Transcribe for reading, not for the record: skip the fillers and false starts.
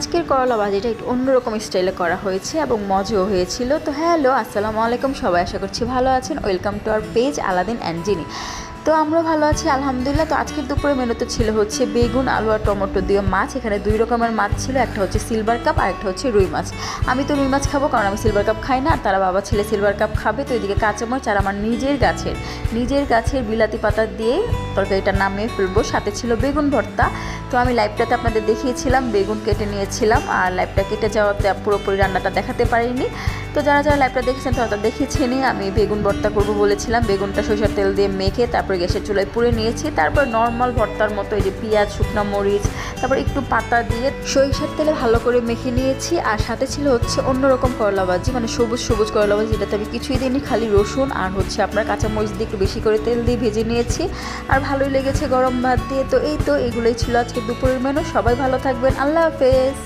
আজকের করলা ভাজিটা একটু অন্যরকম স্টাইলে করা হয়েছে এবং মজাও হয়েছিল। তো হ্যালো, আসসালামু আলাইকুম, সবাই আশা করছি ভালো আছেন। Welcome to our page Aladdin and Genie. তো আমরা ভালো আছি আলহামদুলিল্লাহ। তো আজকের দুপুরে মেনুতে ছিল হচ্ছে বেগুন, আলু আর টমেটো দিয়ে মাছ। এখানে দুই রকমের মাছ ছিল, একটা হচ্ছে সিলভার কাপ আর একটা হচ্ছে রুই মাছ। আমি তো রুই মাছ খাবো কারণ আমি সিলভার কাপ খাই না, আর তারা বাবা ছেলে সিলভার কাপ খাবে। তো এদিকে কাঁচামরিচ আর আমার নিজের গাছের বিলাতি পাতা দিয়ে তরকারিটা নামিয়ে ফেলবো। সাথে ছিল বেগুন ভর্তা। তো আমি লাইভটাতে আপনাদের দেখিয়েছিলাম, বেগুন কেটে নিয়েছিলাম, আর লাইভটা কেটে যাওয়াতে পুরোপুরি রান্নাটা দেখাতে পারিনি। তো যারা যারা লাইভটা দেখেছেন তারা দেখেছেনই। আমি বেগুন ভর্তা করবো বলেছিলাম, বেগুনটা সরিষার তেল দিয়ে মেখে তারপরে গ্যাসের চুলায় পুড়ে নিয়েছি। তারপর নর্মাল ভর্তার মতো এই যে পেঁয়াজ, শুকনো মরিচ, তারপর একটু পাতা দিয়ে সরিষার তেলে ভালো করে মেখে নিয়েছি। আর সাথে ছিল হচ্ছে অন্যরকম করলা ভাজি, মানে সবুজ সবুজ করলা ভাজি, যেটাতে আমি কিছুই দিইনি, খালি রসুন আর হচ্ছে আপনার কাঁচা মরিচ দিয়ে একটু বেশি করে তেল দিয়ে ভেজে নিয়েছি। আর ভালোই লেগেছে গরম ভাত দিয়ে। তো এই তো এগুলোই ছিল আজকে দুপুরের মেনু। সবাই ভালো থাকবেন, আল্লাহ হাফেজ।